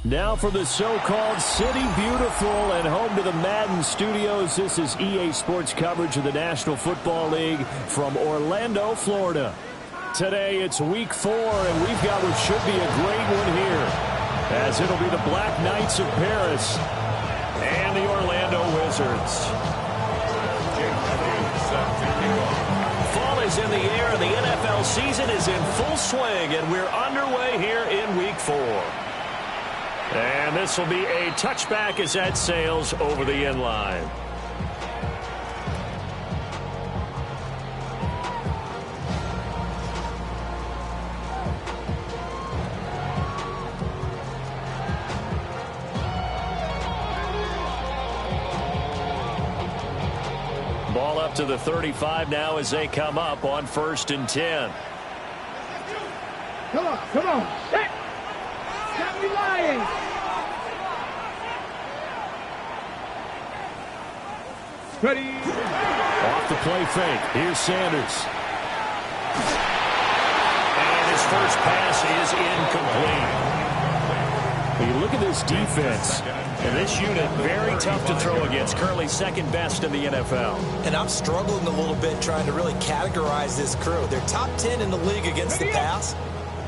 Now from the so-called City Beautiful and home to the Madden Studios, this is EA Sports coverage of the National Football League from Orlando, Florida. Today it's Week 4, and we've got what should be a great one here, as it'll be the Black Knights of Paris and the Orlando Wizards. Fall is in the air, and the NFL season is in full swing, and we're underway here in Week 4. And this will be a touchback as that sails over the end line. Ball up to the 35 now as they come up on 1st and 10. Come on. Set. Got me lying. Ready. Off the play fake. Here's Sanders. And his first pass is incomplete. You look at this defense, and this unit, very tough to throw against. Currently second best in the NFL. And I'm struggling a little bit trying to really categorize this crew. They're top 10 in the league against the pass,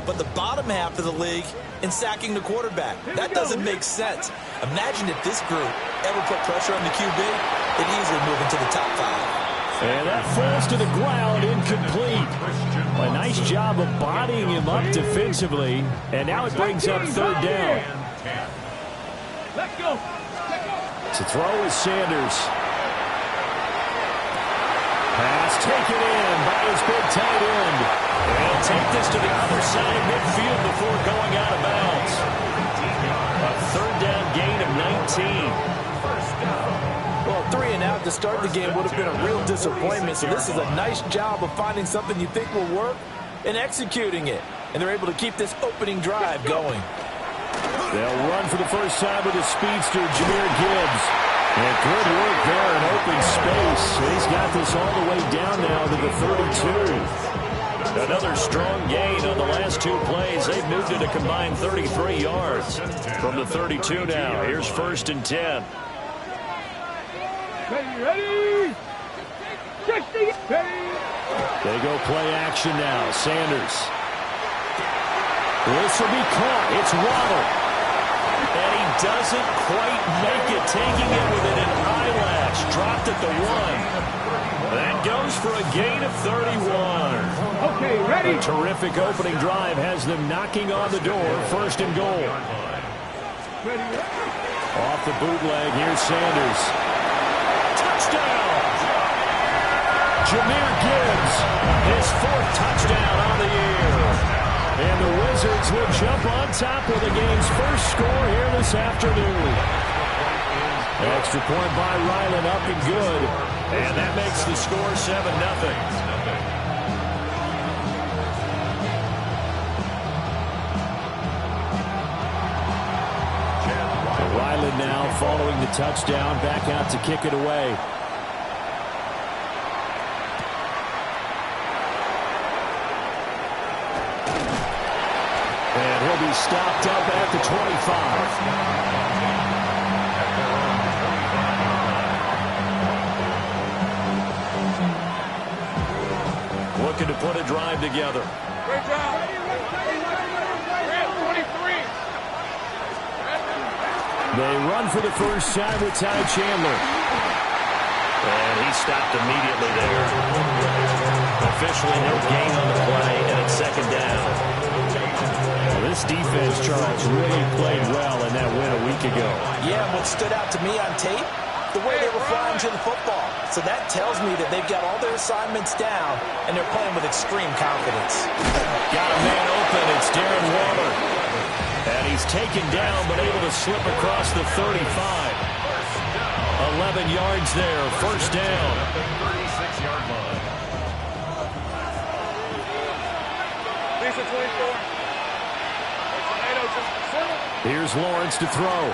but the bottom half of the league in sacking the quarterback. That doesn't make sense. Imagine if this group ever put pressure on the QB, it'd easily move into the top 5. And that falls to the ground, incomplete. A nice job of bodying him up defensively, and now it brings up 3rd down. Let's go. To throw is Sanders. Pass taken in by his big tight end. And he'll take this to the other side of midfield before going out of bounds. A 3rd down gain of 19. Well, 3 and out to start the game would have been a real disappointment. So this is a nice job of finding something you think will work and executing it. And they're able to keep this opening drive going. They'll run for the first time with the speedster, Jahmyr Gibbs. And good work there in open space. He's got this all the way down now to the 32. Another strong gain on the last 2 plays. They've moved it a combined 33 yards from the 32 now. Here's 1st and 10. Ready. 60. Ready. They go play action now. Sanders. This will be caught. It's Waddle. And he doesn't quite make it, taking it with an eyelash. Dropped at the 1. That goes for a gain of 31. Okay, ready. A terrific opening drive has them knocking on the door. 1st and goal. Ready. Off the bootleg, here's Sanders. Touchdown! Jahmyr Gibbs, his 4th touchdown on the year. And the Wizards will jump on top with the game's first score here this afternoon. Extra point by Ryland, up and good. And that makes the score 7-0. Ryland now following the touchdown, back out to kick it away. And he'll be stopped up at the 25. Looking to put a drive together. Great job. 23. They run for the first time with Ty Chandler. And he stopped immediately there. Officially no gain on the play, and it's 2nd down. Well, this defense, Charles, really played well in that win a week ago. Yeah, and what stood out to me on tape, the way they were flying to the football. So that tells me that they've got all their assignments down, and they're playing with extreme confidence. Got a man open. It's Darren Waller. And he's taken down, but able to slip across the 35. 11 yards there, 1st down. 36-yard line. Lisa 24. Here's Lawrence to throw.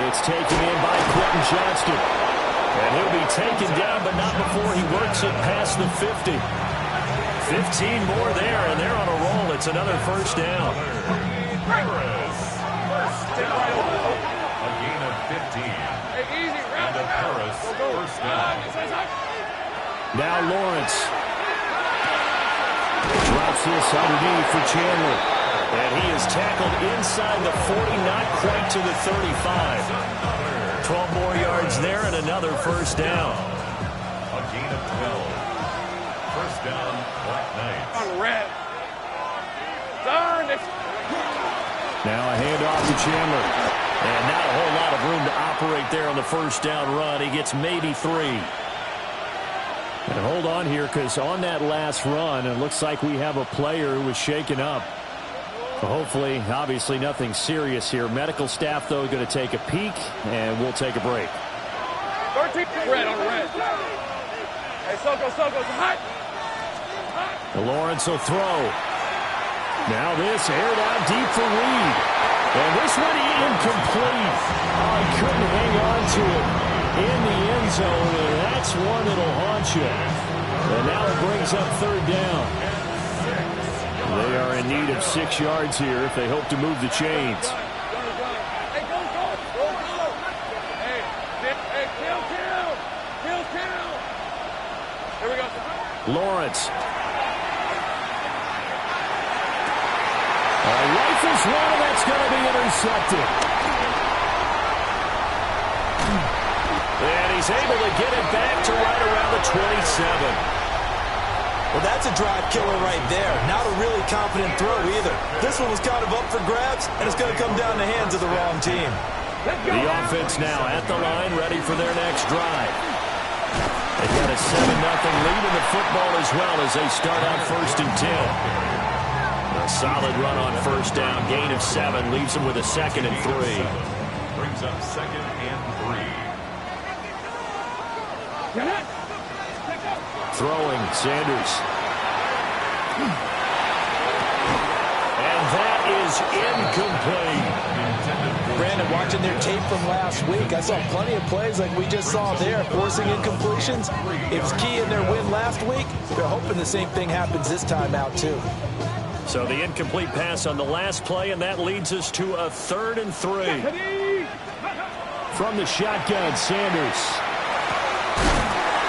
It's taken in by Quentin Johnston. And he'll be taken down, but not before he works it past the 50. 15 more there, and they're on a roll. It's another 1st down. Harris. First down. A gain of 15. And a Harris first down. Now Lawrence. Drops this underneath for Chandler. And he is tackled inside the 40, not quite to the 35. 12 more yards there and another first down. A gain of 12. First down, Black Knights. On red. Darn it. Now a handoff to Chandler. And not a whole lot of room to operate there on the first down run. He gets maybe 3. And hold on here, because on that last run, it looks like we have a player who was shaken up. Hopefully, obviously nothing serious here. Medical staff, though, going to take a peek, and we'll take a break. 13 red on red. Hey, Soko, hot. Lawrence will throw. Now this aired out deep for Reed. And this one incomplete. Oh, he couldn't hang on to it in the end zone, and that's one that'll haunt you. And now it brings up third down. They are in need of 6 yards here if they hope to move the chains. Hey, go. Hey, kill. Here we go. Lawrence. Rifles one, and that's going to be intercepted. And he's able to get it back to right around the 27. Well, that's a drive killer right there. Not a really confident throw either. This one was kind of up for grabs, and it's going to come down the hands of the wrong team. The offense now at the line, ready for their next drive. They've got a 7-0 lead in the football as well as they start out 1st and 10. A solid run on first down, gain of 7, leaves them with a 2nd and 3. Brings up 2nd and 3. Throwing, Sanders. And that is incomplete. Brandon, watching their tape from last week, I saw plenty of plays like we just saw there, forcing incompletions. It was key in their win last week. They're hoping the same thing happens this time out, too. So the incomplete pass on the last play, and that leads us to a 3rd and 3. From the shotgun, Sanders.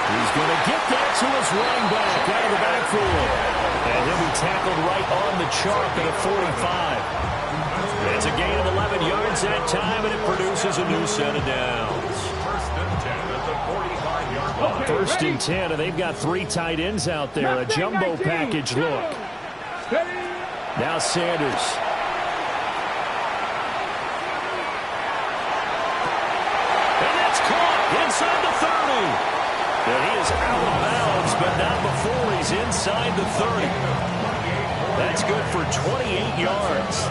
He's going to get that to his running back out of the backfield. And he'll be tackled right on the chalk at a 45. It's a gain of 11 yards that time, and it produces a new set of downs. 1st and 10 at the 45-yard line. 1st and 10, and they've got 3 tight ends out there. A jumbo package look. Now Sanders. And that's caught inside the 30. And he is out of bounds, but not before he's inside the 30. That's good for 28 yards.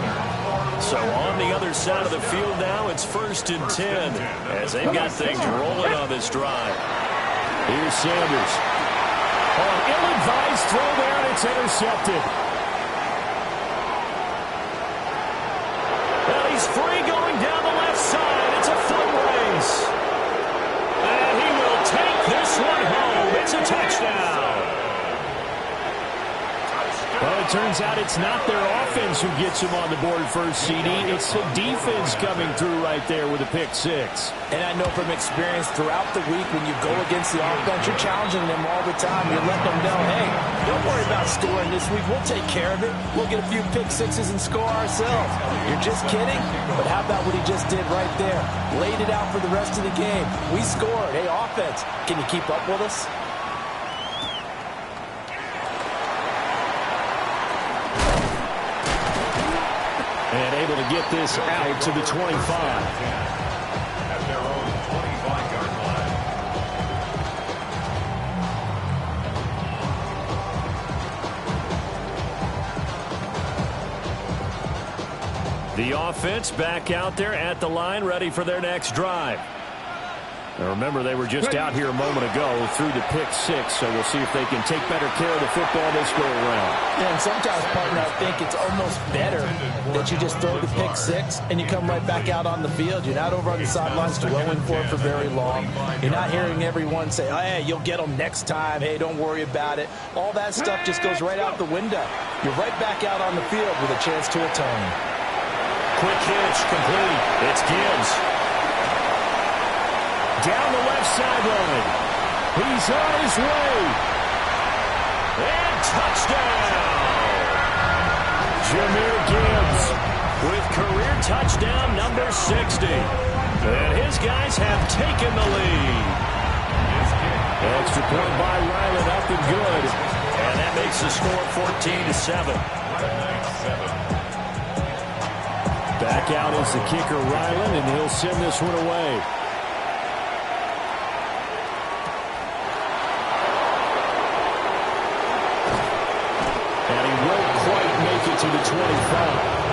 So on the other side of the field now, it's 1st and 10 as they've got things rolling on this drive. Here's Sanders. An ill-advised throw there, and it's intercepted. And he's free going down the left side. It's a foot race. And he will take this one home. It's a touchdown. Well, it turns out it's not their offense who gets them on the board first, CD. It's the defense coming through right there with a pick 6. And I know from experience throughout the week when you go against the offense, you're challenging them all the time. You're letting them know, hey, don't worry about scoring this week. We'll take care of it. We'll get a few pick 6s and score ourselves. You're just kidding? But how about what he just did right there? Laid it out for the rest of the game. We scored. Hey, offense, can you keep up with us? And able to get this out to the 25. At their own 25-yard line. The offense back out there at the line, ready for their next drive. Now remember, they were just out here a moment ago through the pick 6, so we'll see if they can take better care of the football this go around. Yeah, and sometimes, partner, I think it's almost better that you just throw the pick 6 and you come right back out on the field. You're not over on the sidelines dwelling for it for very long. You're not hearing everyone say, oh, hey, you'll get them next time. Hey, don't worry about it. All that stuff just goes right out the window. You're right back out on the field with a chance to atone. Quick hitch, complete. It's Gibbs. Down the left sideline. He's on his way. And touchdown. Jahmyr Gibbs with career touchdown number 60. And his guys have taken the lead. Extra point by Ryland, up and good. And that makes the score 14-7. Back out is the kicker, Ryland, and he'll send this one away. And he won't quite make it to the 25.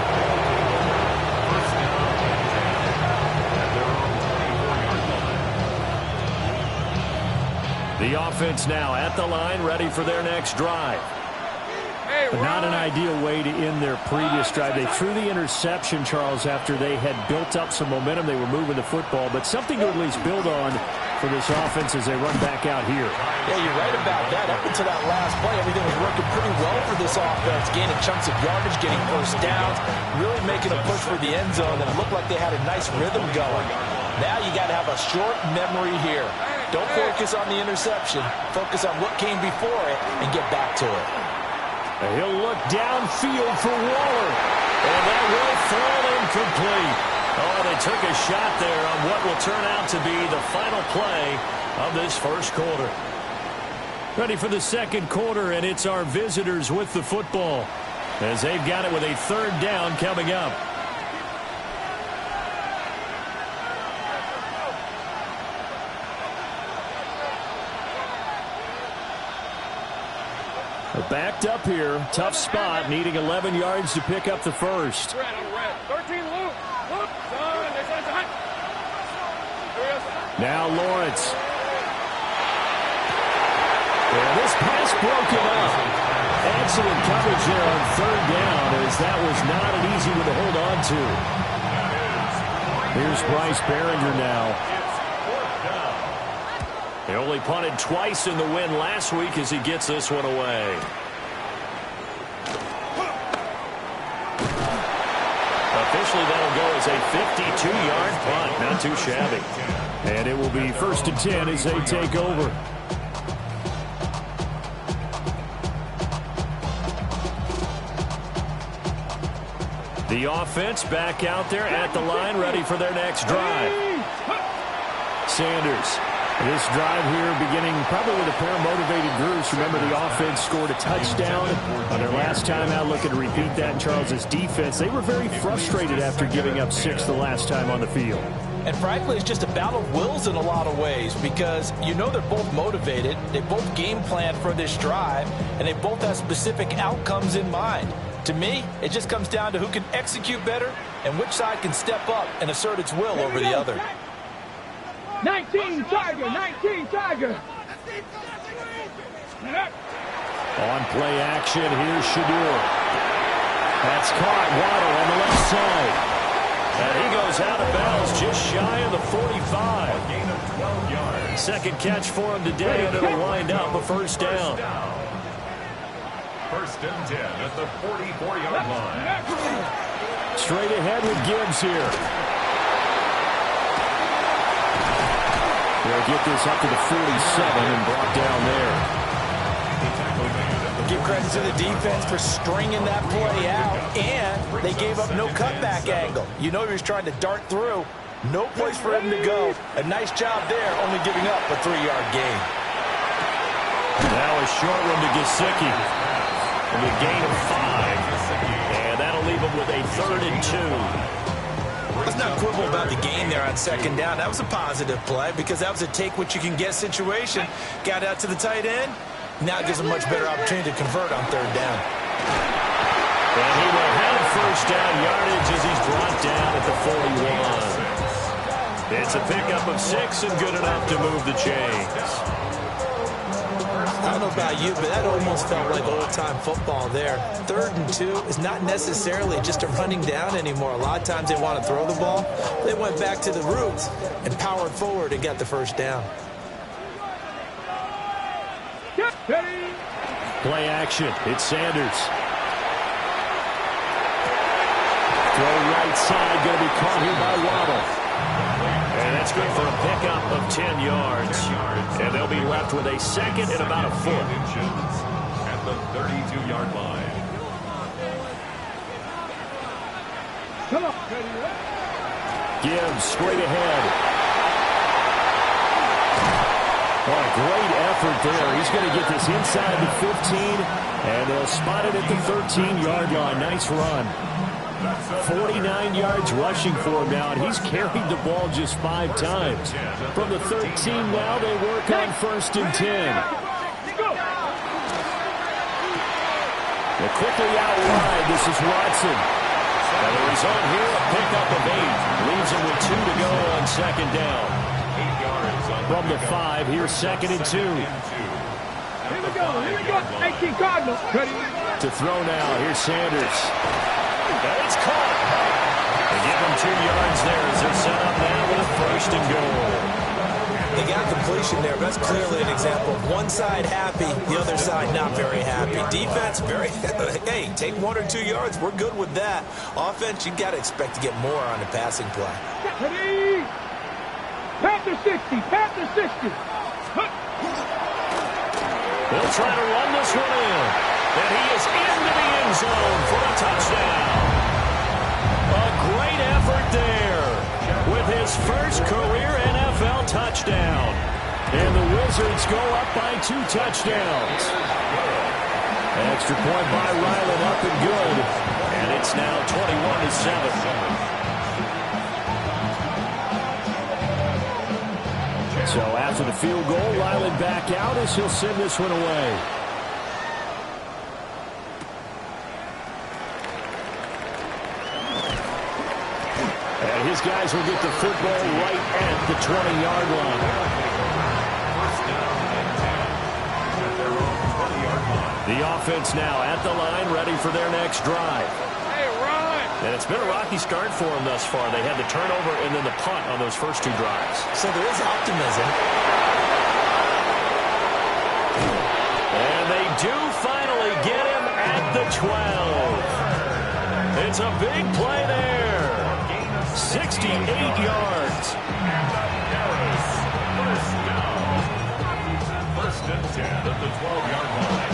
The offense now at the line, ready for their next drive. But not an ideal way to end their previous drive. They threw the interception, Charles, after they had built up some momentum. They were moving the football, but something to at least build on for this offense as they run back out here. Yeah, you're right about that. Up until that last play, everything was working pretty well for this offense, gaining chunks of yardage, getting first downs, really making a push for the end zone, and it looked like they had a nice rhythm going. Now you got to have a short memory here. Don't focus on the interception. Focus on what came before it and get back to it. He'll look downfield for Waller. And that will fall incomplete. Oh, they took a shot there on what will turn out to be the final play of this first quarter. Ready for the second quarter, and it's our visitors with the football as they've got it with a third down coming up. They're backed up here. Tough spot, needing 11 yards to pick up the first. 13, Luke. Now Lawrence. And this pass broken up. Excellent coverage there on third down, as that was not an easy one to hold on to. Here's Bryce Behringer now. He only punted twice in the win last week as he gets this one away. Officially, that'll go as a 52-yard punt. Not too shabby. And it will be 1st and 10 as they take over. The offense back out there at the line, ready for their next drive. Sanders. This drive here beginning probably with a pair of motivated groups. Remember, the offense scored a touchdown on their last time out. Looking to repeat that in Charles's defense. They were very frustrated after giving up 6 the last time on the field. And frankly, it's just a battle of wills in a lot of ways, because you know they're both motivated. They both game plan for this drive, and they both have specific outcomes in mind. To me, it just comes down to who can execute better and which side can step up and assert its will over the other. 19 Tiger, 19 Tiger. On play action, here's Shedeur. That's caught. Waddle on the left side. And he goes out of bounds just shy of the 45. Gain of 12 yards. Second catch for him today, and it'll wind up a first down. 1st and 10 at the 44-yard line. Straight ahead with Gibbs here. They'll get this up to the 47 and brought down there. Give credit to the defense for stringing that play out, and they gave up no cutback angle. You know he was trying to dart through. No place for him to go. A nice job there, only giving up a 3-yard gain. Now a short one to Gesicki. And a gain of 5. And that'll leave him with a 3rd and 2. Let's not quibble about the gain there on second down. That was a positive play because that was a take-what-you-can-get situation. Got out to the tight end. Now it gives a much better opportunity to convert on third down. And he will have first down yardage as he's brought down at the 41. It's a pickup of 6 and good enough to move the chains. I don't know about you, but that almost felt like old-time football there. 3rd and 2 is not necessarily just a running down anymore. A lot of times they want to throw the ball. They went back to the roots and powered forward and got the first down. Play action. It's Sanders. Throw right side, going to be caught here by Waddle. And that's good for a pickup of 10 yards. And they'll be left with a second and about a foot. At the 32-yard line. Come on. Gibbs straight ahead. Oh, a great effort there. He's going to get this inside the 15, and they'll spot it at the 13-yard line. Nice run. 49 yards rushing for him now, and he's carried the ball just 5 times. From the 13 now, they work on 1st and 10. They're quickly out wide. This is Watson. And the result here, a pickup of 8. Leaves him with 2 to go on 2nd down. 8 yards on From the 5, here's 2nd and 2. Here we go. 18 Cardinals. To throw now, here's Sanders. And it's caught. They give him 2 yards there as they're set up now with a 1st and goal. They got completion there. That's clearly an example of one side happy, the other side not very happy. Defense, very, hey, take 1 or 2 yards. We're good with that. Offense, you got to expect to get more on the passing play. Ready? Panther 60. Panther 60. They'll try to run this one in. And he is into the end zone for a touchdown. A great effort there with his first career NFL touchdown. And the Wizards go up by 2 touchdowns. Extra point by Ryland up and good. And it's now 21-7. So after the field goal, Ryland back out as he'll send this one away. And his guys will get the football right at the 20-yard line. The offense now at the line, ready for their next drive. Hey, run! And it's been a rocky start for them thus far. They had the turnover and then the punt on those first 2 drives. So there is optimism. And they do finally get him at the 12. It's a big play there. 68 yards. First and 10 at the 12-yard line.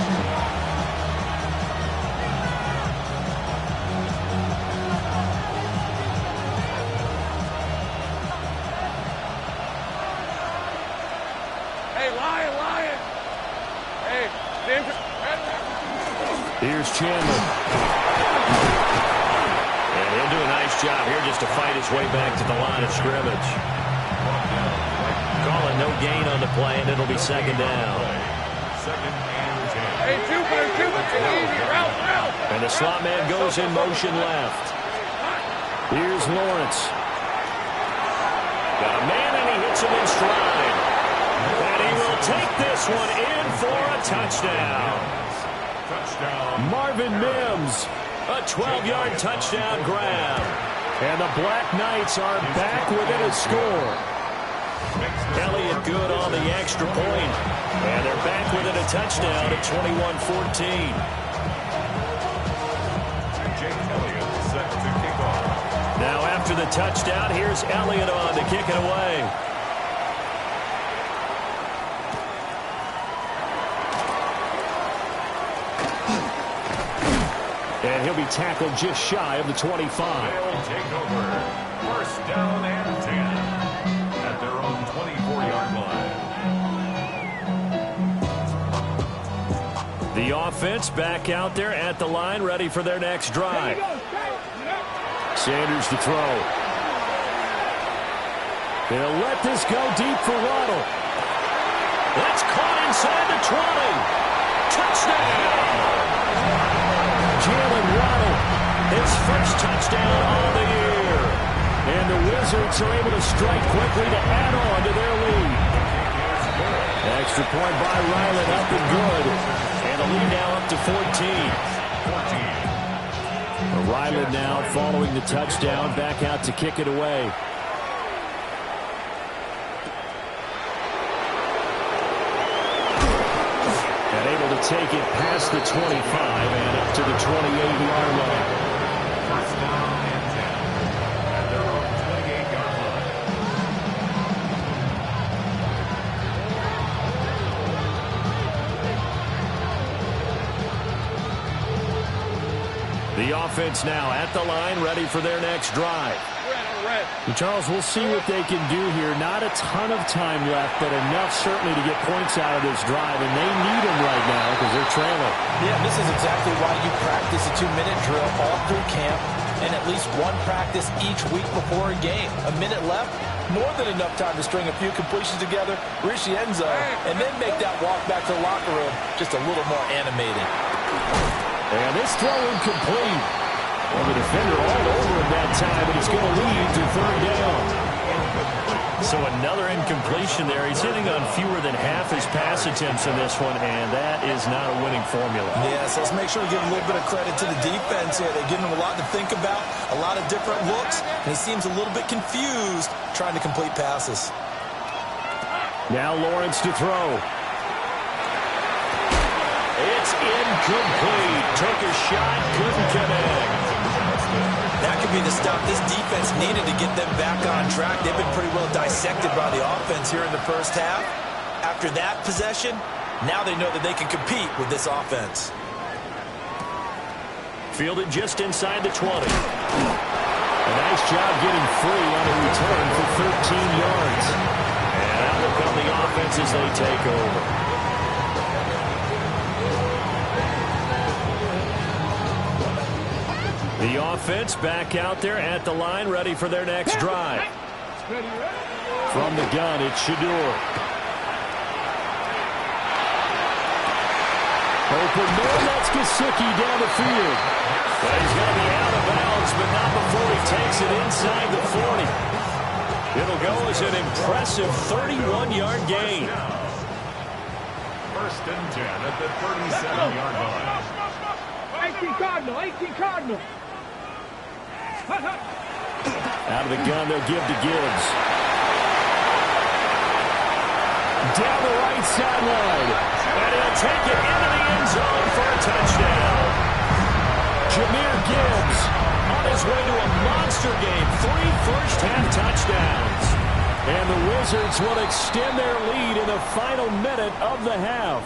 Hey, Lion! Hey, Here's Chandler. And he'll do a nice job here just to fight his way back to the line of scrimmage. Calling no gain on the play, and it'll be 2nd down. Second and 10. Hey, two, easy, route. And the slot man goes in motion left. Here's Lawrence. Got a man, and he hits him in stride. And he will take this one in for a touchdown. Marvin Mims, a 12-yard touchdown grab. And the Black Knights are back within a score. Elliott good on the extra point. And they're back within a touchdown at 21-14. Jake Elliott set to kick off. Now after the touchdown, here's Elliott on to kick it away. And he'll be tackled just shy of the 25. They'll take over. First down and 10 at their own 24-yard line. The offense back out there at the line, ready for their next drive. Sanders to throw. They'll let this go deep for Waddle. That's caught inside the 20. Touchdown! Jalen Waddle, his first touchdown on the year. And the Wizards are able to strike quickly to add on to their lead. Extra point by Ryland, up and good. And the lead now up to 14. Ryland now following the touchdown, back out to kick it away. Take it past the 25 and up to the 28-yard line. First down and 10. The offense now at the line, ready for their next drive. And Charles, we'll see what they can do here. Not a ton of time left, but enough certainly to get points out of this drive, and they need them right now because they're trailing. Yeah, this is exactly why you practice a 2-minute drill all through camp and at least one practice each week before a game. A minute left, more than enough time to string a few completions together, reach the end zone, and then make that walk back to the locker room just a little more animated. And this throw incomplete. Well, the defender all over him that time, but he's going to lead to third down. So another incompletion there. He's hitting on fewer than half his pass attempts in this one, and that is not a winning formula. Yeah, so let's make sure we give a little bit of credit to the defense here. They're giving him a lot to think about, a lot of different looks, and he seems a little bit confused trying to complete passes. Now Lawrence to throw. It's incomplete. Took a shot, couldn't connect. That could be the stop this defense needed to get them back on track. They've been pretty well dissected by the offense here in the first half. After that possession, now they know that they can compete with this offense. Fielded just inside the 20. A nice job getting free on a return for 13 yards. And out will come the offense as they take over. The offense back out there at the line, ready for their next drive. From the gun, it's Shedeur. Open man, that's Gesicki down the field. But he's going to be out of bounds, but not before he takes it inside the 40. It'll go as an impressive 31-yard gain. First and 10 at the 37-yard line. 18 Cardinal, 18 Cardinal. Out of the gun, they'll give to Gibbs. Down the right sideline. And he'll take it into the end zone for a touchdown. Jahmyr Gibbs on his way to a monster game. 3 first-half touchdowns. And the Wizards will extend their lead in the final minute of the half.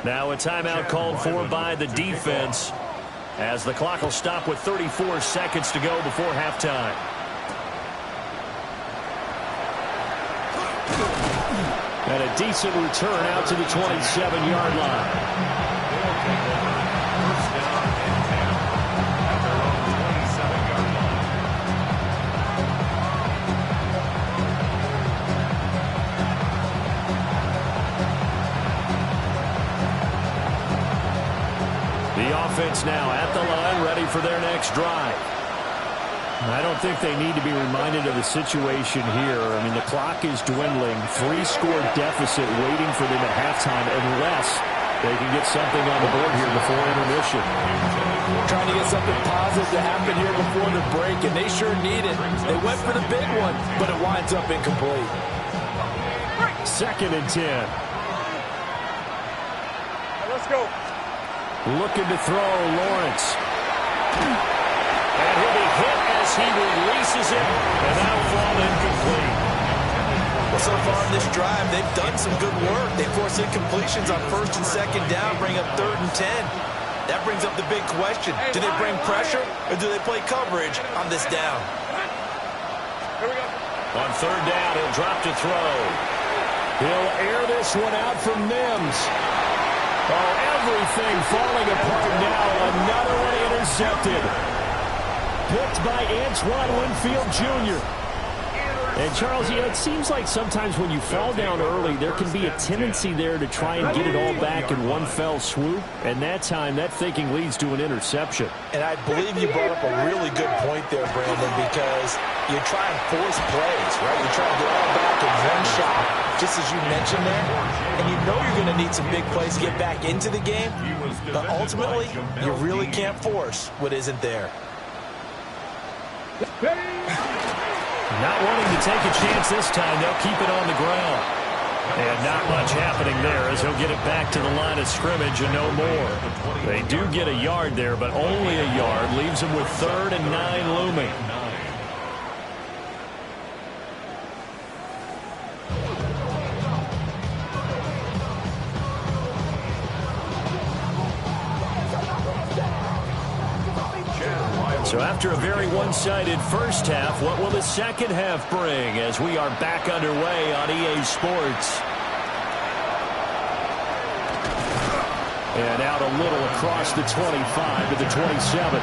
Now a timeout called for by the defense, as the clock will stop with 34 seconds to go before halftime. And a decent return out to the 27-yard line. Offense now at the line, ready for their next drive. I don't think they need to be reminded of the situation here. I mean, the clock is dwindling. 3-score deficit waiting for them at halftime unless they can get something on the board here before intermission. Trying to get something positive to happen here before the break, and they sure need it. They went for the big one, but it winds up incomplete. 2nd and 10. Let's go. Looking to throw, Lawrence. And he'll be hit as he releases it, and that'll fall incomplete. Well, so far in this drive, they've done some good work. They force incompletions on 1st and 2nd down, bring up 3rd and 10. That brings up the big question. Do they bring pressure, or do they play coverage on this down? Here we go. On 3rd down, he'll drop to throw. He'll air this one out from Mims. Oh, everything falling apart now. Another one intercepted. Picked by Antoine Winfield Jr. And, Charles, it seems like sometimes when you fall down early, there can be a tendency there to try and get it all back in one fell swoop. And that time, that thinking leads to an interception. And I believe you brought up a really good point there, Brandon, because you try and force plays, right? You try to get all back in one shot, just as you mentioned there. And you know you're going to need some big plays to get back into the game. But ultimately, you really can't force what isn't there. Not wanting to take a chance this time, they'll keep it on the ground. And not much happening there as he'll get it back to the line of scrimmage and no more. They do get a yard there, but only a yard. Leaves them with 3rd and 9 looming. So after a very one-sided first half, what will the second half bring as we are back underway on EA Sports? And out a little across the 25 to the 27.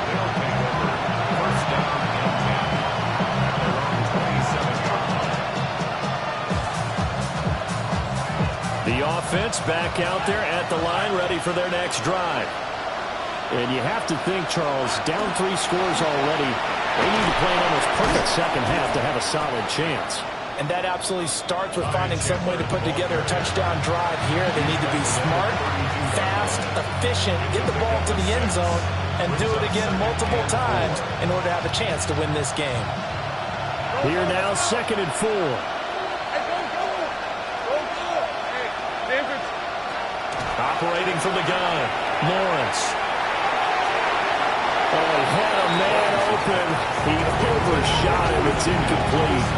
The offense back out there at the line, ready for their next drive. And you have to think, Charles, down 3 scores already. They need to play an almost perfect second half to have a solid chance. And that absolutely starts with finding some way to put together a touchdown drive here. They need to be smart, fast, efficient, get the ball to the end zone, and do it again multiple times in order to have a chance to win this game. Here now, 2nd and 4. Operating from the gun, Lawrence. Oh, he had a man open. He overshot him. It's incomplete.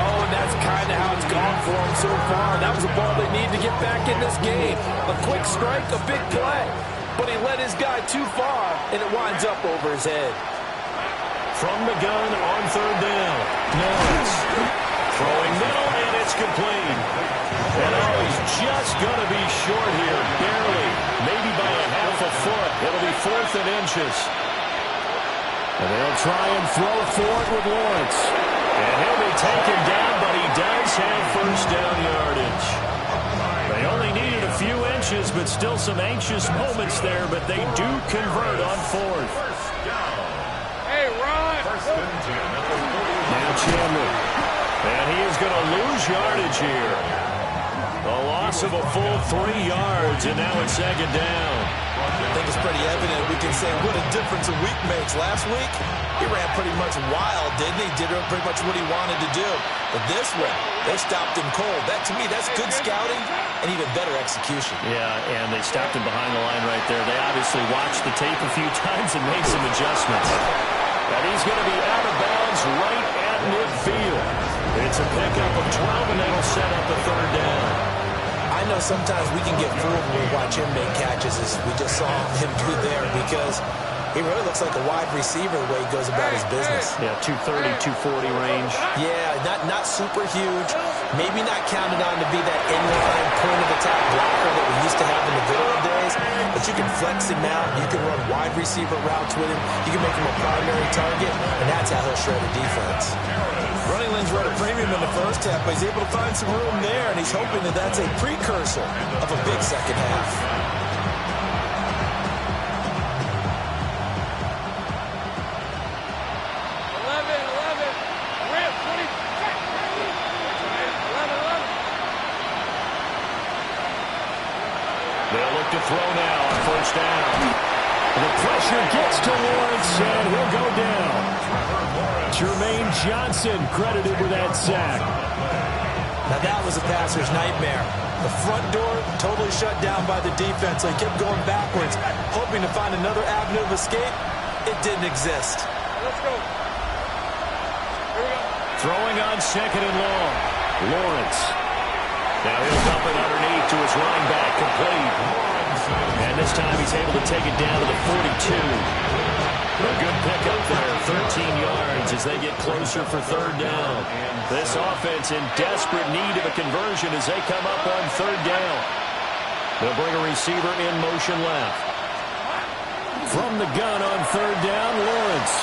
Oh, and that's kind of how it's gone for him so far. That was a ball they need to get back in this game. A quick strike, a big play. But he led his guy too far, and it winds up over his head. From the gun on 3rd down, Lawrence. Throwing middle, and it's complete. And oh, he's just going to be short here, barely. Maybe by a half a foot. It'll be 4th and inches. And they'll try and throw forward with Lawrence. And he'll be taken down, but he does have first down yardage. They only needed a few inches, but still some anxious moments there, but they do convert on 4th. Hey, Ron! Now Chandler. And he is going to lose yardage here. A loss of a full 3 yards, and now it's 2nd down. I think it's pretty evident. We can say what a difference a week makes. Last week, he ran pretty much wild, didn't he? Did pretty much what he wanted to do. But this one, they stopped him cold. That, to me, that's good scouting and even better execution. Yeah, and they stopped him behind the line right there. They obviously watched the tape a few times and made some adjustments. And he's going to be out of bounds right at midfield. It's a pickup of 12, and that'll set up a 3rd down. I know sometimes we can get fooled when we watch him make catches, as we just saw him do there, because he really looks like a wide receiver the way he goes about his business. Yeah, 230, 240 range. Yeah, not super huge. Maybe not counted on to be that inline point-of-attack blocker that we used to have in the good old days, but you can flex him out. You can run wide receiver routes with him. You can make him a primary target, and that's how he'll shred a defense. Running lanes were at a premium in the first half, but he's able to find some room there, and he's hoping that that's a precursor of a big second half. They'll look to throw now on 1st down. The pressure gets to Lawrence, and he'll go down. Jermaine Johnson credited with that sack. Now that was a passer's nightmare. The front door totally shut down by the defense, so he kept going backwards, hoping to find another avenue of escape. It didn't exist. Let's go. Here we go. Throwing on 2nd and long. Lawrence. Now he'll dump it underneath to his running back, complete. And this time he's able to take it down to the 42. A good pickup there, 13 yards as they get closer for 3rd down. This offense in desperate need of a conversion as they come up on 3rd down. They'll bring a receiver in motion left. From the gun on 3rd down, Lawrence.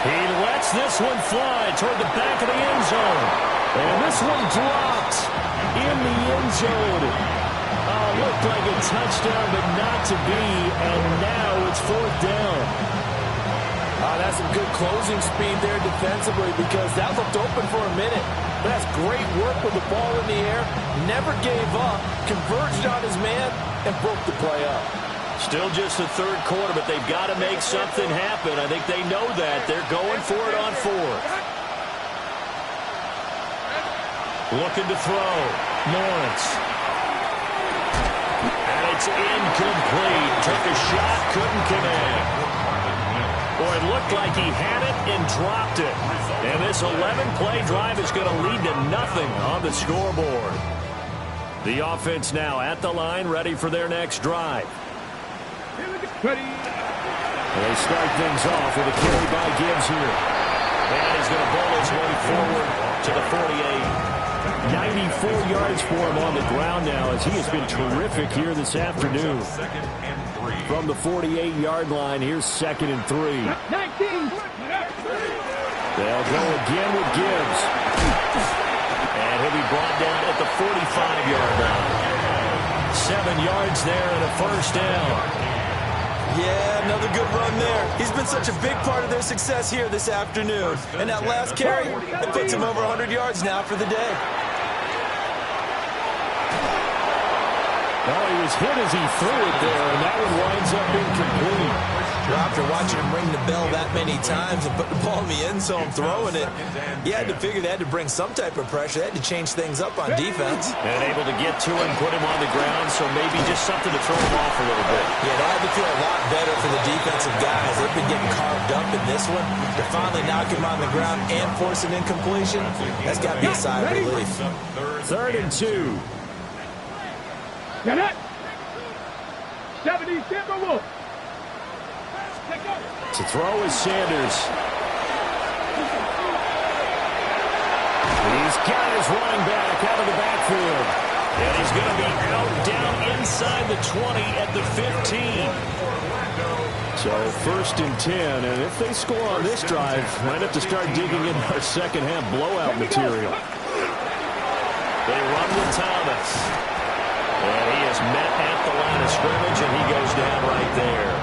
He lets this one fly toward the back of the end zone. And this one dropped in the end zone. Looked like a touchdown, but not to be. And now it's 4th down. That's some good closing speed there defensively, because that looked open for a minute. But that's great work with the ball in the air. Never gave up, converged on his man, and broke the play up. Still just the 3rd quarter, but they've got to make something happen. I think they know that. They're going for it on 4th. Looking to throw. Lawrence. And it's incomplete. Took a shot, couldn't connect. Boy, it looked like he had it and dropped it. And this 11-play drive is going to lead to nothing on the scoreboard. The offense now at the line, ready for their next drive. Ready. And they start things off with a carry by Gibbs here. And he's going to bowl his way forward to the 48. 94 yards for him on the ground now as he has been terrific here this afternoon. From the 48-yard line, here's 2nd and 3. 19. They'll go again with Gibbs. And he'll be brought down at the 45-yard line. 7 yards there and a first down. Yeah, another good run there. He's been such a big part of their success here this afternoon. And that last carry, it puts him over 100 yards now for the day. Well, he was hit as he threw it there, and that one winds up incomplete. Well, after watching him ring the bell that many times and put the ball in the end zone throwing it, he had to figure they had to bring some type of pressure. They had to change things up on defense. And able to get to him, put him on the ground, so maybe just something to throw him off a little bit. Yeah, that had to feel a lot better for the defensive guys. They've been getting carved up in this one. To finally knock him on the ground and force an incompletion, that's got to be a sigh of relief. 3rd and 2. Get it. 70 Timberwolves. To throw is Sanders. He's got his running back out of the backfield. And he's going to be out down inside the 20 at the 15. So 1st and 10. And if they score on this drive, might have to start digging in our second half blowout material. They run with Thomas. And he is met at the line of scrimmage, and he goes down right there.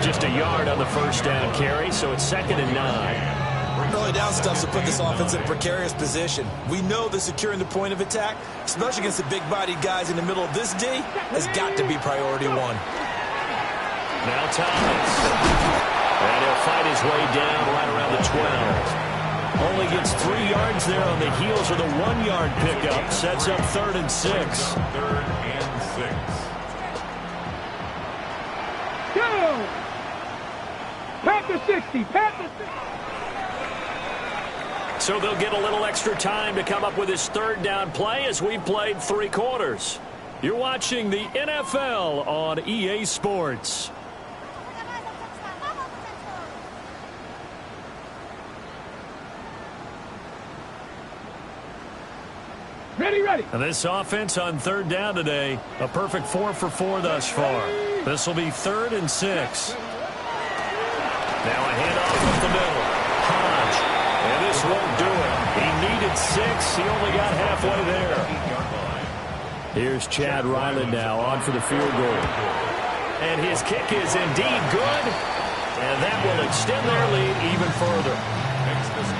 Just a yard on the first down carry, so it's 2nd and 9. Early down stuff to put this offense in a precarious position. We know that securing the point of attack, especially against the big-bodied guys in the middle of this D, has got to be priority 1. Now Thomas. And he'll fight his way down right around the 12. Only gets 3 yards there on the heels of the 1-yard pickup. Sets up 3rd and 6. 3rd and 6. Go. Panther 60. Panther 60. So they'll get a little extra time to come up with his 3rd down play as we played 3 quarters. You're watching the NFL on EA Sports. Ready. And this offense on 3rd down today, a perfect 4 for 4 thus far. This will be 3rd and 6. Now a handoff up the middle. Hodge. And this won't do it. He needed 6. He only got halfway there. Here's Chad Ryland now on for the field goal. And his kick is indeed good. And that will extend their lead even further.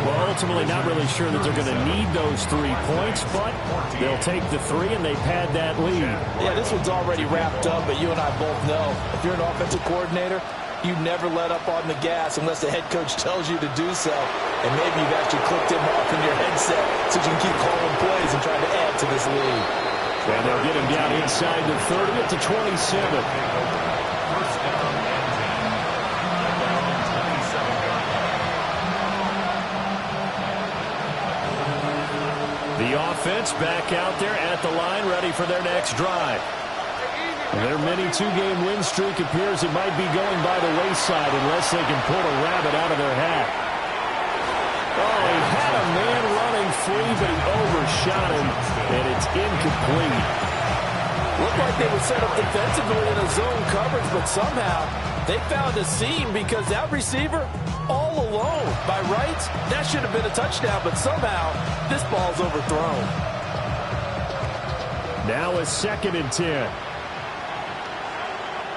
Well, ultimately not really sure that they're going to need those 3 points, but they'll take the 3 and they pad that lead. Yeah, this one's already wrapped up, but you and I both know if you're an offensive coordinator, you never let up on the gas unless the head coach tells you to do so. And maybe you've actually clicked him off in your headset so you can keep calling plays and trying to add to this lead. And they'll get him down inside the 30 at the 27. The offense back out there at the line, ready for their next drive. Their mini 2-game win streak appears it might be going by the wayside unless they can pull a rabbit out of their hat. Oh, he had a man running free, but he overshot him, and it's incomplete. Looked like they were set up defensively in a zone coverage, but somehow they found a seam because that receiver all alone. By rights, that should have been a touchdown, but somehow this ball's overthrown. Now a 2nd and 10.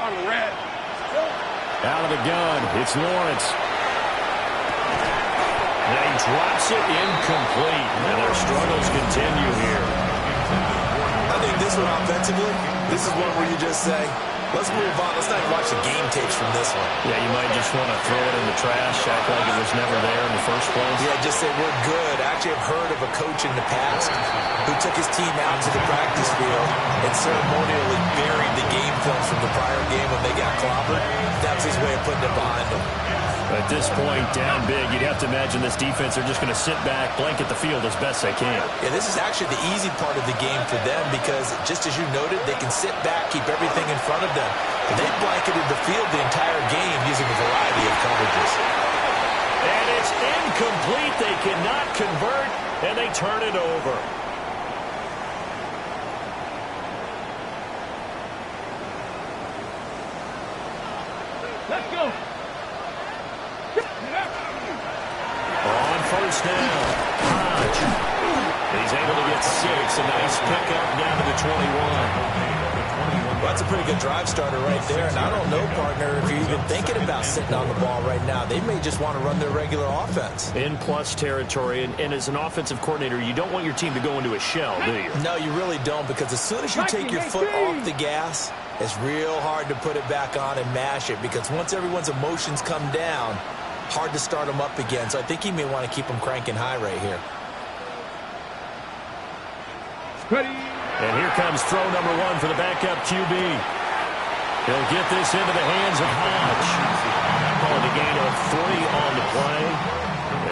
Red. Out of the gun, it's Lawrence. And he drops it incomplete. And their struggles continue here. I think this one offensively, this is one where you just say, let's move on. Let's not even watch the game tapes from this one. Yeah, you might just want to throw it in the trash, act like it was never there in the first place. Yeah, just say we're good. I actually have heard of a coach in the past who took his team out to the practice field and ceremonially buried the game films from the prior game when they got clobbered. That was his way of putting it behind them. At this point, down big, you'd have to imagine this defense are just going to sit back, blanket the field as best they can. Yeah, this is actually the easy part of the game for them because, just as you noted, they can sit back, keep everything in front of them. And they blanketed the field the entire game using a variety of coverages. And it's incomplete. They cannot convert, and they turn it over. Let's go. On first down, Hodge. He's able to get 6. A nice pickup down to the 21. Well, that's a pretty good drive starter right there. And I don't know, partner, if you're even thinking about sitting on the ball right now. They may just want to run their regular offense. In plus territory, and as an offensive coordinator, you don't want your team to go into a shell, do you? No, you really don't, because as soon as you take your foot off the gas, it's real hard to put it back on and mash it, because once everyone's emotions come down, hard to start them up again. So I think he may want to keep them cranking high right here. Ready. And here comes throw number 1 for the backup QB. He'll get this into the hands of Hodge. Calling a gain of 3 on the play.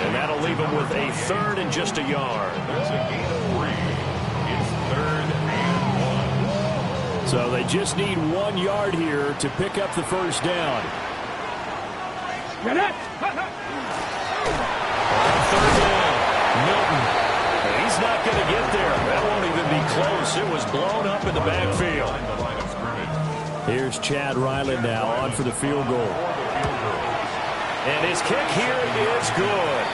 And that'll leave him with a 3rd and just a yard. That's a gain of 3. It's 3rd and 1. So they just need 1 yard here to pick up the first down. Get it. On 3rd down, Milton. He's not going to get there. That won't even be close. It was blown up in the backfield. Here's Chad Ryland now on for the field goal. And his kick here is good.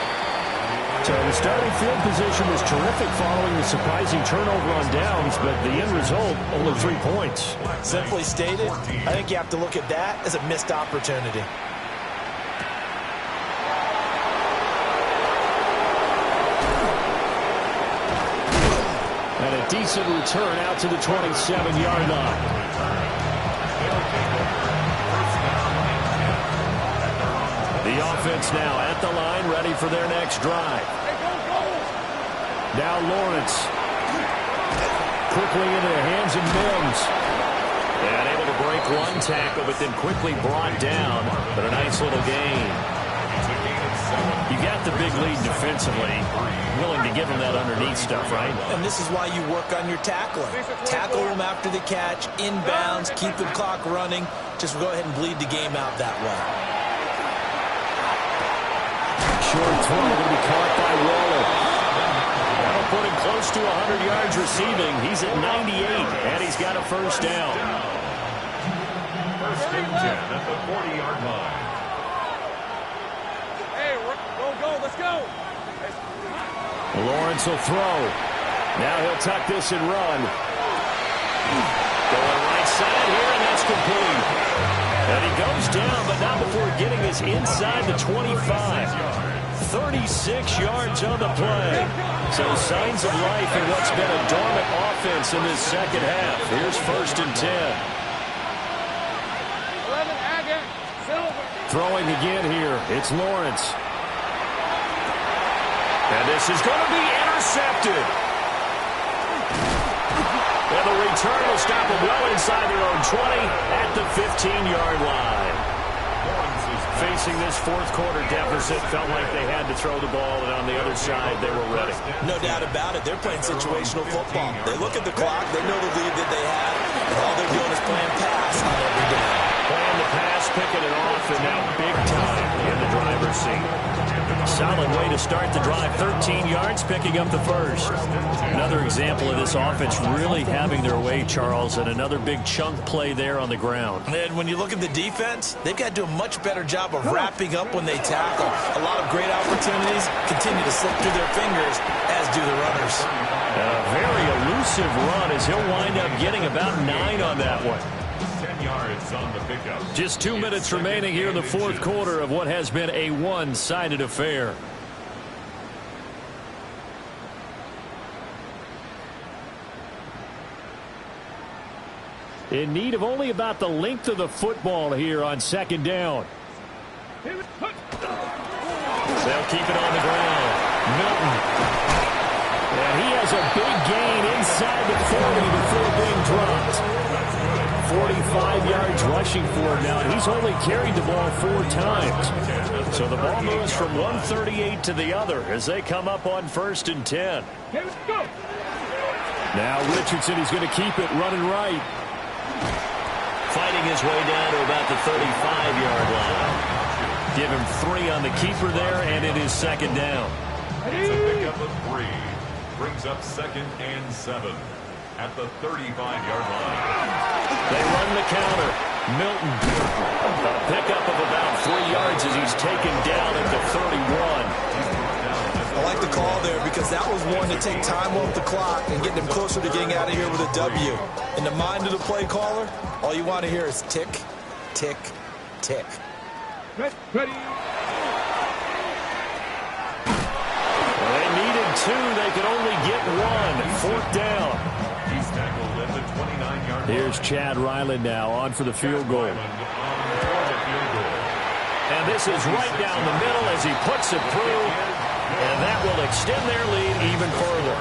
So the starting field position was terrific following the surprising turnover on downs, but the end result, only 3 points. Simply stated, I think you have to look at that as a missed opportunity. And a decent return out to the 27-yard line. The offense now at the line, ready for their next drive. Now Lawrence. Quickly into the hands of Mims. And able to break 1 tackle, but then quickly brought down. But a nice little gain. You got the big lead defensively. Willing to give him that underneath stuff, right? And this is why you work on your tackling. Tackle them after the catch, inbounds, keep the clock running. Just go ahead and bleed the game out that way. Short throw going to be caught by Waller. That'll put him close to 100 yards receiving. He's at 98, and he's got a first down. First and 10 at the 40-yard line. Let's go. Lawrence will throw. Now he'll tuck this and run. Going right side here, and that's complete. And he goes down, but not before getting his inside the 25. 36 yards on the play. So signs of life in what's been a dormant offense in this second half. Here's first and 10. 11 Agate. Silver. Throwing again here. It's Lawrence. And this is going to be intercepted. And the return will stop them well inside their own 20 at the 15-yard line. Facing this fourth quarter deficit, felt like they had to throw the ball, and on the other side, they were ready. No doubt about it. They're playing situational football. They look at the clock. They know the lead that they have. And all they're doing is playing pass on every down. Playing the pass, picking it off, and now big time in the driver's seat. Solid way to start the drive. 13 yards, picking up the first. Another example of this offense really having their way, Charles, and another big chunk play there on the ground. And when you look at the defense, they've got to do a much better job of wrapping up when they tackle. A lot of great opportunities continue to slip through their fingers, as do the runners. A very elusive run as he'll wind up getting about 9 on that one. 10 yards on the pickup. Just 2 minutes remaining here in the fourth quarter of what has been a one-sided affair. In need of only about the length of the football here on second down. They'll keep it on the ground. Milton. And he has a big gain inside the 40 before being dropped. 45 yards rushing for him now, and he's only carried the ball 4 times. So the ball moves from 138 to the other as they come up on 1st and 10. Here we go. Now Richardson is going to keep it running right. Fighting his way down to about the 35-yard line. Give him 3 on the keeper there, and it is 2nd down. It's a pickup of 3. Brings up 2nd and 7 at the 35-yard line. They run the counter. Milton. A pickup of about 3 yards as he's taken down at the 31. I like the call there because that was one to take time off the clock and get them closer to getting out of here with a W. In the mind of the play caller, all you want to hear is tick, tick, tick. Ready. Well, they needed 2. They could only get 1. 4th down. He's tackled at the 29-yard line. Here's Chad Ryland now on for the field goal. And this is right down the middle as he puts it through. And that will extend their lead even further.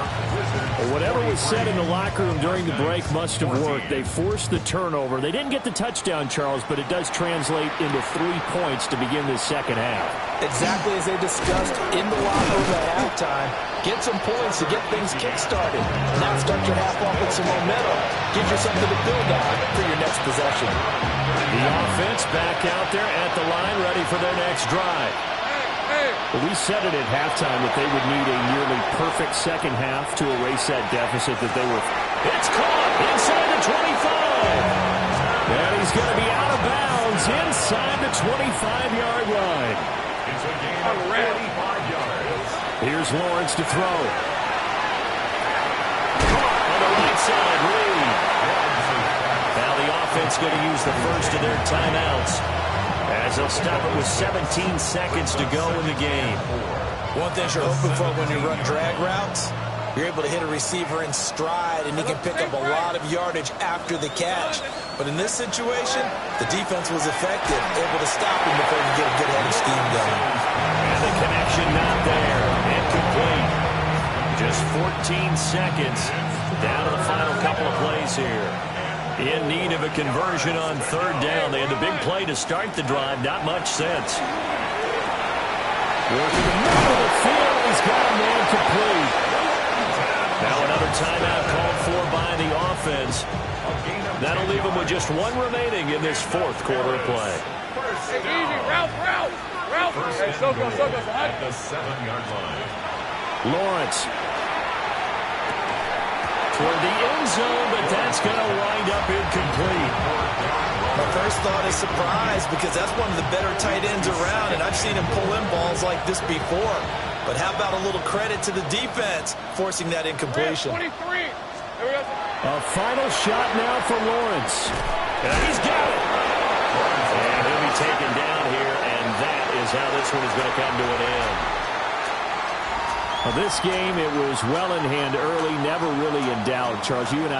Well, whatever was said in the locker room during the break must have worked. They forced the turnover. They didn't get the touchdown, Charles, but it does translate into 3 points to begin this second half. Exactly as they discussed in the locker room at halftime. Get some points to get things kick-started. Now start your half off with some momentum. Gives you something to build on for your next possession. The offense back out there at the line, ready for their next drive. Well, we said it at halftime that they would need a nearly perfect second half to erase that deficit that they were. It's caught inside the 25. And he's going to be out of bounds inside the 25-yard line. It's a gain of 35 yards. Here's Lawrence to throw. On the right side, Reed. Now the offense going to use the first of their timeouts, as they'll stop it with 17 seconds to go in the game. One thing you're hoping for when you run drag routes, you're able to hit a receiver in stride, and he can pick up a lot of yardage after the catch. But in this situation, the defense was effective, able to stop him before he could get a good heading scheme going. And the connection not there. Incomplete. Just 14 seconds down to the final couple of plays here. In need of a conversion on 3rd down. They had the big play to start the drive. Not much sense. Working the middle of the field. He's got a man complete. Now another timeout called for by the offense. That'll leave them with just 1 remaining in this 4th quarter of play. Hey, easy. Route. Hey, so go. At the 7-yard line. Lawrence. Toward the end zone, but that's going to wind up incomplete. My first thought is surprise, because that's one of the better tight ends around, and I've seen him pull in balls like this before. But how about a little credit to the defense forcing that incompletion? 23. There we go. A final shot now for Lawrence. And he's got it. And he'll be taken down here, and that is how this one is going to come to an end. Well, this game, it was well in hand early, never really in doubt. Charles, you and I